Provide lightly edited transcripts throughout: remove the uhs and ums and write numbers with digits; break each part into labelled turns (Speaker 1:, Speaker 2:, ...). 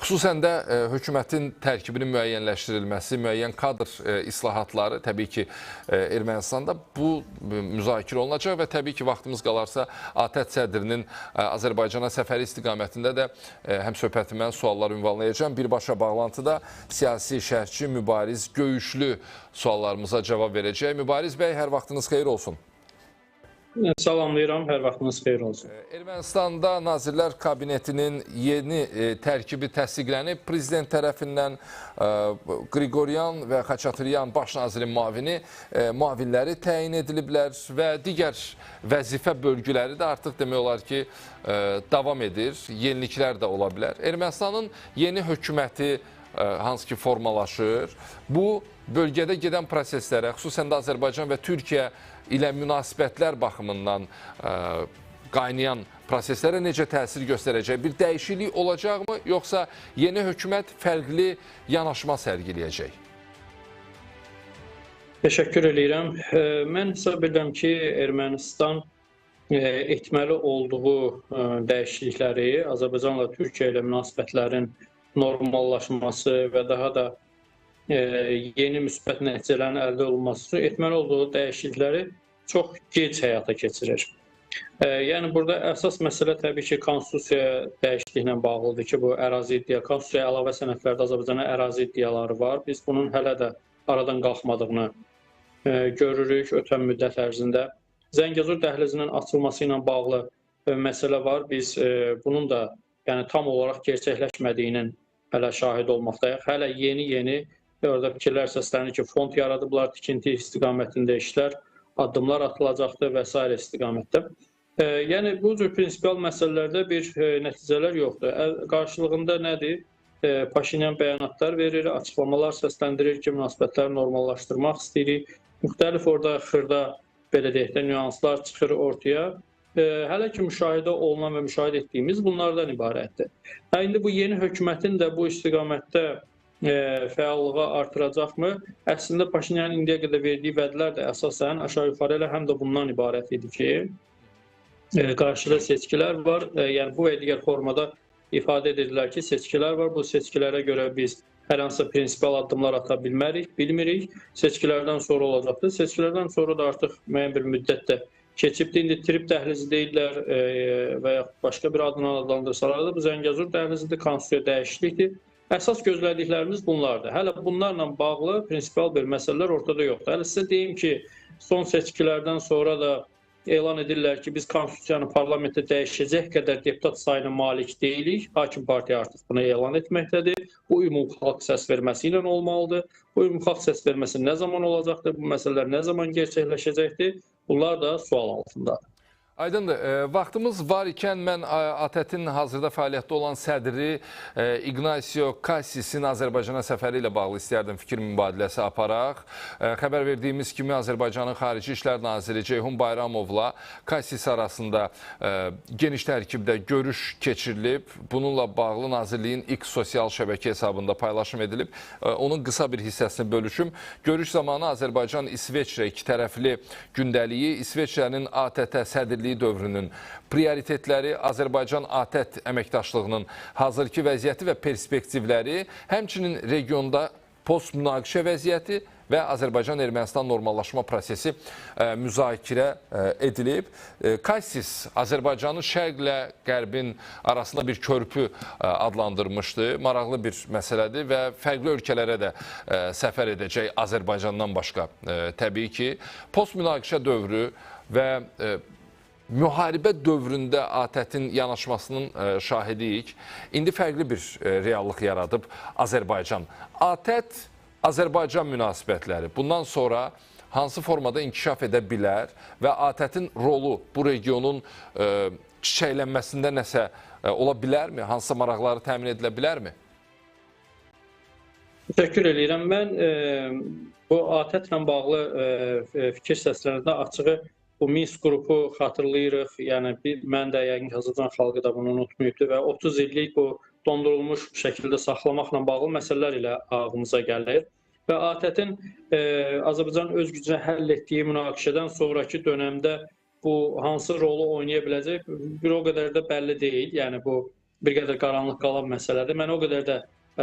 Speaker 1: Xüsusən də hökumətin tərkibinin müəyyənləşdirilməsi, müəyyən kadr islahatları təbii ki, Ermənistanda bu müzakirə olunacaq və təbii ki, vaxtımız qalarsa ATƏT sədrinin Azərbaycana səfəri istiqamətində də həmsöhbəti mən suallar ünvanlayacağım. Birbaşa bağlantıda siyasi şərhçi Mübariz Göyüşlü suallarımıza cavab verəcək. Mübariz bəy, hər vaxtınız xeyir olsun.
Speaker 2: Salamlayıram, hər vaxtınız xeyir olsun.
Speaker 1: Ermənistanda Nazirlər Kabinetinin yeni tərkibi təsdiqlənib. Prezident tərəfindən Qriqoryan və Xaçatryan baş nazirin müavinləri təyin ediliblər və digər vəzifə bölgüləri də artıq demək olar ki, davam edir. Yeniliklər də ola bilər. Ermənistanın yeni hökuməti hansı ki formalaşır, bu bölgədə gedən proseslərə, xüsusən də Azərbaycan və Türkiyə ilə münasibətlər baxımından qaynayan proseslərə necə təsir göstərəcək? Bir dəyişiklik olacaqmı, yoxsa yeni hökumət fərqli yanaşma sərgiləyəcək?
Speaker 2: Təşəkkür edirəm. Mən hesab edirəm ki, Ermənistan etməli olduğu dəyişiklikləri Azərbaycanla Türkiyə ilə münasibətlərin normallaşması və daha da yeni müsbət nəticələrin əldə olunması üçün etməli olduğu dəyişiklikləri çox gec həyata keçirir. Yəni burada əsas məsələ təbii ki, konstitusiya dəyişikliyinə bağlıdır ki, bu ərazi iddia, konstitusiyaya əlavə sənədlərdə Azərbaycana ərazi iddiaları var. Biz bunun hələ də aradan qalxmadığını görürük ötən müddət ərzində. Zəngəzur dəhlizinin açılması ilə bağlı məsələ var. Biz bunun da yəni tam olaraq gerçəkləşmədiyinin hələ şahid olmaqdayıq. Hələ yeni orada fikirlər səslənir ki, fond yaradıblar, tikinti istiqamətində işlər, addımlar atılacaqdır və s. istiqamətdə. Yəni bu cür prinsipial məsələlərdə bir nəticələr yoxdur. Qarşılığında nədir? Paşinyan bəyanatlar verir, açıqlamalar səsləndirir ki, münasibətləri normallaşdırmaq istəyirik. Müxtəlif orada xırda, belə deyək də, nüanslar çıxır ortaya. Hələ ki müşahidə olunan və müşahidə etdiyimiz bunlardan ibarətdir. İndi bu yeni hökumətin də bu istiqamətdə fəallığı artıracaqmı? Əslində Paşinyanın indiyə qədər verdiyi vədlər də əsasən aşağı-yuxarı ilə həm də bundan ibarət idi ki, qarşıda seçkilər var. Yəni bu və digər formada ifadə edirlər ki, seçkilər var. Bu seçkilərə görə biz hər hansı prinsipial addımlar ata bilmirik. Seçkilərdən sonra olacaqdır. Seçkilərdən sonra da artıq müəyyən bir müddətdə keçibdir. İndi trip dəhlizi deyirlər və ya başqa bir adına adlandırsalar da bu Zəngəzur dəhlizidir, konstitusiya dəyişiklikdir. Əsas gözlədiklərimiz bunlardır. Hələ bunlarla bağlı prinsipial bir məsələlər ortada yoxdur. Hələ sizə deyim ki, son seçkilərdən sonra da elan edirlər ki, biz konstitusiyanı parlamentdə dəyişəcək qədər deputat sayına malik deyilik. Hakim partiya artıq bunu elan etməkdədir. Bu ümumi xalq səs verməsi ilə olmalıdır. Bu ümumi xalq səs verməsi nə zaman olacaqdır? Bu məsələlər nə zaman gerçəkləşəcəkdir? Bunlar da sual altındadır.
Speaker 1: Aydındır. Vaxtımız var ikən mən ATƏT-in hazırda fəaliyyətdə olan sədri İqnasio Kassisin Azərbaycana səfəri ilə bağlı istəyərdim fikir mübadiləsi aparaq. Xəbər verdiyimiz kimi Azərbaycanın Xarici İşlər Naziri Ceyhun Bayramovla Kassis arasında geniş tərkibdə görüş keçirilib. Bununla bağlı Nazirliyin X sosial şəbəkə hesabında paylaşım edilib. Onun qısa bir hissəsini bölüşüm. Görüş zamanı Azərbaycan-İsveçrə ikitərəfli gündəliyi, İsveçrənin ATƏT-ə sədrliyi dövrünün prioritetləri, Azərbaycan ATƏT əməkdaşlığının hazırki vəziyyəti və perspektivləri, həmçinin regionda post-münaqişə vəziyyəti və Azərbaycan-Ermənistan normallaşma prosesi müzakirə edilib. Kassis Azərbaycanın şərqlə qərbin arasında bir körpü adlandırmışdı. Maraqlı bir məsələdir və fərqli ölkələrə də səfər edəcək Azərbaycandan başqa təbii ki. Post-münaqişə dövrü və müharibə dövründə ATƏT-in yanaşmasının şahidiyik. İndi fərqli bir reallıq yaradıb Azərbaycan. ATƏT-Azərbaycan münasibətləri bundan sonra hansı formada inkişaf edə bilər və ATƏT-in rolu bu regionun çiçəklənməsində nəsə ola bilərmi? Hansısa maraqları təmin edilə bilərmi?
Speaker 2: Təşəkkür edirəm. Mən bu ATƏT-lə bağlı fikir səslənəndə açığı bu Minsk qrupu xatırlayırıq. Yəni mən də yəqin ki, Azərbaycan xalqı da bunu unutmayıbdır və 30 illik bu dondurulmuş şəkildə saxlamaqla bağlı məsələlər ilə ağlımıza gəlir. Və ATƏT-in Azərbaycan öz gücünə həll etdiyi münaqişədən sonraki dönəmdə bu hansı rolu oynaya biləcək bir o qədər də bəlli deyil. Yəni bu bir qədər qaranlıq qalan məsələdir. Mən o qədər də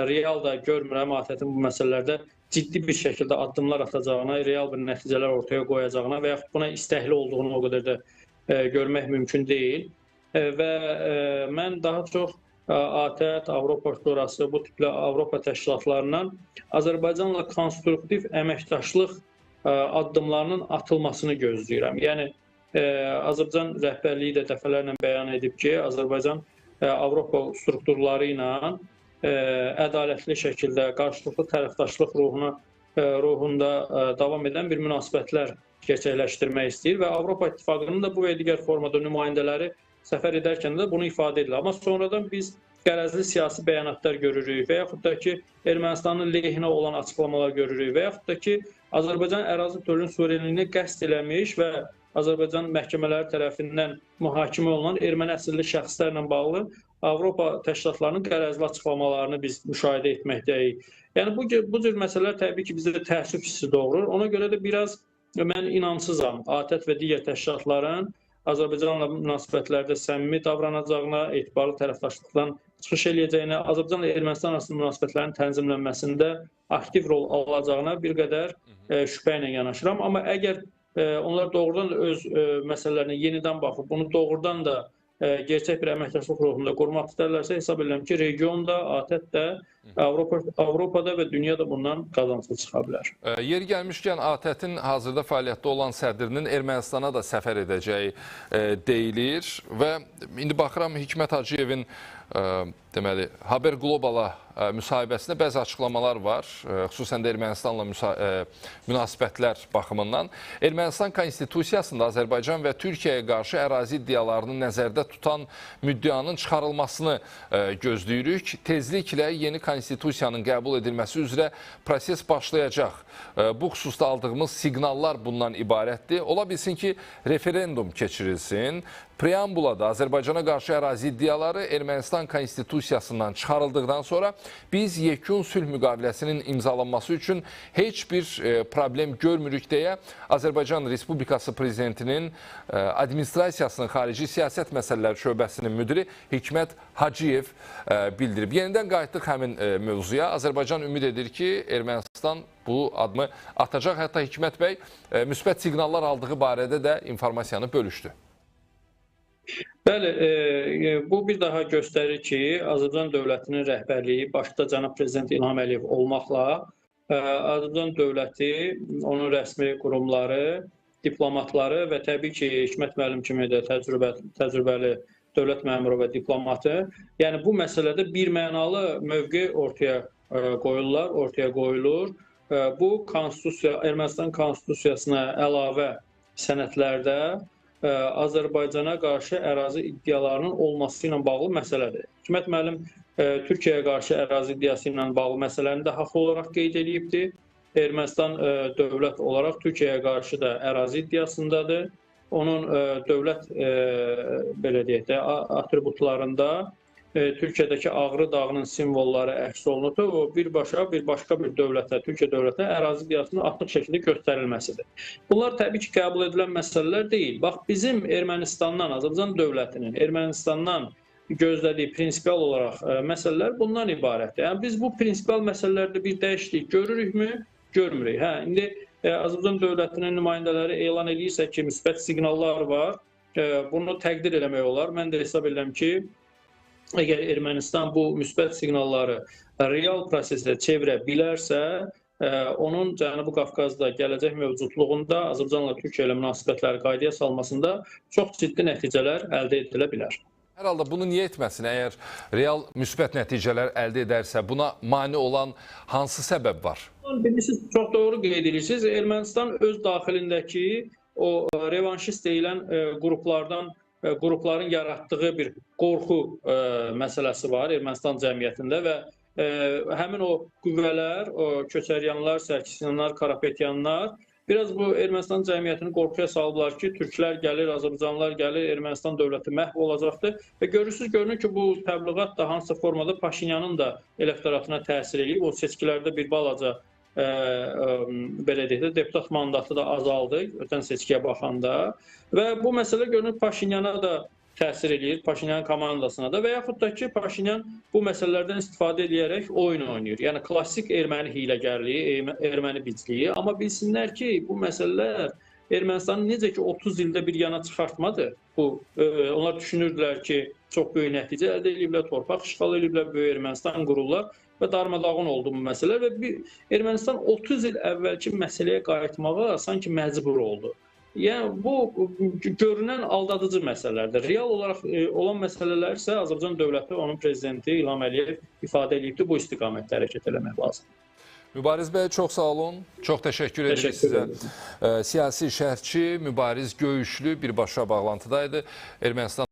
Speaker 2: real da görmürəm ATƏT-in bu məsələlərdə ciddi bir şəkildə addımlar atacağına, real bir nəticələr ortaya qoyacağına və yaxud buna istəkli olduğunu o qədər də görmək mümkün deyil. Və mən daha çox ATƏT, Avropa Şurası, bu tipli Avropa təşkilatlarından Azərbaycanla konstruktiv əməkdaşlıq addımlarının atılmasını gözləyirəm. Yəni, Azərbaycan rəhbərliyi də dəfələrlə bəyan edib ki, Azərbaycan Avropa strukturları ilə ədalətli şəkildə qarşılıqlı tərəfdaşlıq ruhunda davam edən bir münasibətlər gerçəkləşdirmək istəyir və Avropa İttifaqının da bu və digər formada nümayəndələri səfər edərkən də bunu ifadə edirlər. Amma sonradan biz qərəzli siyasi bəyanatlar görürük və yaxud da ki, Ermənistanın lehinə olan açıqlamalar görürük və yaxud da ki, Azərbaycan ərazi bütövlüyünün suverenliyini qəsd eləmiş və Azərbaycan məhkəmələri tərəfindən mühakimə olunan erməni əsilli şəxslərlə bağlı Avropa təşkilatlarının qərəzli açıqlamalarını biz müşahidə etməkdəyik. Yəni, bu cür məsələlər təbii ki, bizdə təəssüf hissi doğurur. Ona görə də biraz mən inamsızam ATƏT və digər təşkilatların Azərbaycanla münasibətlərdə səmimi davranacağına, etibarlı tərəfdaşlıqdan çıxış eləyəcəyinə, Azərbaycanla Ermənistan arasında münasibətlərin tənzimlənməsində aktiv rol alacağına bir qədər şübhə ilə yanaşıram. Amma əgər onlar doğrudan da öz məsələlərinə yenidən baxıb, bunu doğrudan da gerçək bir əməkdaşlıq ruhunda qurmaq istərlərsə, hesab edirəm ki, regionda, ATƏT də, Avropada və dünyada bundan qazanclı çıxa bilər.
Speaker 1: Yeri gəlmişkən ATƏT-in hazırda fəaliyyətdə olan sədrinin Ermənistana da səfər edəcəyi deyilir və indi baxıram Hikmət Hacıyevin deməli, Haber Globala müsahibəsində bəzi açıqlamalar var, xüsusən də Ermənistanla münasibətlər baxımından. Ermənistan konstitusiyasında Azərbaycan və Türkiyəyə qarşı ərazi iddialarını nəzərdə tutan müddianın çıxarılmasını gözləyirik. Tezliklə yeni konstitusiyanın qəbul edilməsi üzrə proses başlayacaq. Bu xüsusda aldığımız siqnallar bundan ibarətdir. Ola bilsin ki, referendum keçirilsin. Preambulada Azərbaycana qarşı ərazi iddiaları Ermənistan konstitusiyasından çıxarıldıqdan sonra biz yekun sülh müqaviləsinin imzalanması üçün heç bir problem görmürük deyə Azərbaycan Respublikası Prezidentinin administrasiyasının xarici siyasət məsələləri şöbəsinin müdiri Hikmət Hacıyev bildirib. Yenidən qayıtdıq həmin mövzuya. Azərbaycan ümid edir ki, Ermənistan bu adımı atacaq. Hətta Hikmət bəy müsbət siqnallar aldığı barədə də informasiyanı bölüşdü.
Speaker 2: Bəli, bu bir daha göstərir ki, Azərbaycan dövlətinin rəhbərliyi başda cənab Prezident İlham Əliyev olmaqla Azərbaycan dövləti, onun rəsmi qurumları, diplomatları və təbii ki, Hikmət müəllim kimi də təcrübəli dövlət məmuru və diplomatı, yəni bu məsələdə birmənalı mövqe ortaya qoyulur. Bu Ermənistan konstitusiyasına əlavə sənədlərdə Azərbaycana qarşı ərazi iddialarının olması ilə bağlı məsələdir. Hikmət müəllim Türkiyəyə qarşı ərazi iddiası ilə bağlı məsələni də haqlı olaraq qeyd edibdir. Ermənistan dövlət olaraq Türkiyəyə qarşı da ərazi iddiasındadır. Onun dövlət belə deyək də atributlarında Türkiyədəki Ağrı dağının simvolları əks olunubdur. O başqa bir dövlətə, Türkiyə dövlətinə ərazi iddiasının açıq şəkildə göstərilməsidir. Bunlar təbii ki, qəbul edilən məsələlər deyil. Bax, bizim Ermənistandan, Azərbaycan dövlətinin Ermənistandan gözlədiyi prinsipial olaraq məsələlər bundan ibarətdir. Yəni, biz bu prinsipial məsələlərdə bir dəyişiklik görürükmü? Görmürük. İndi Azərbaycan dövlətinin nümayəndələri elan edirsə ki, müsbət siqnallar var, bunu təqdir eləmək olar. Mən də hesab edirəm ki, əgər Ermənistan bu müsbət siqnalları real prosesə çevirə bilərsə, onun Cənubi Qafqazda gələcək mövcudluğunda Azərbaycanla Türkiyə ilə münasibətləri qaydaya salmasında çox ciddi nəticələr əldə edilə bilər.
Speaker 1: Hər halda bunu niyə etməsin? Əgər real müsbət nəticələr əldə edərsə, buna mane olan hansı səbəb var?
Speaker 2: Siz çox doğru qeyd edirsiniz. Ermənistan öz daxilindəki o revanşist deyilən qrupların yaratdığı bir qorxu məsələsi var Ermənistan cəmiyyətində və həmin o qüvvələr, o Köçəryanlar, Sərkisyanlar, Karapetyanlar biraz bu Ermənistan cəmiyyətini qorxuya saldılar ki, türklər gəlir, Azərbaycanlılar gəlir, Ermənistan dövləti məhv olacaqdır və görünür ki, bu təbliğat da hansısa formada Paşinyanın da elektoratına təsir edib. O seçkilərdə bir balaca belə deyək də, deputat mandatı da azaldı ötən seçkiyə baxanda və bu məsələ görünür Paşinyana da təsir eləyir Paşinyan komandasına da və yaxud da ki, Paşinyan bu məsələlərdən istifadə edərək oyun oynayır. Yəni klassik erməni hiyləgərliyi, erməni bicliyi, amma bilsinlər ki, bu məsələlər Ermənistanı necə ki 30 ildə bir yana çıxartmadı. Onlar düşünürdülər ki, çox böyük nəticə əldə ediblər, torpaq işğal ediblər, böyük Ermənistan qururlar və darmadağın oldu bu məsələlər və Ermənistan 30 il əvvəlki məsələyə qayıtmağa sanki məcbur oldu. Yəni bu görünən aldadıcı məsələlərdir. Real olaraq olan məsələlər isə Azərbaycan dövləti, onun prezidenti İlham Əliyev ifadə edibdir, bu istiqamətdə hərəkət eləmək lazımdır.
Speaker 1: Mübariz bəy, çox sağ olun. Çox təşəkkür edirik sizə. Siyasi şərhçi Mübariz Göyüşlü birbaşa bağlantıdaydı. Ermənistan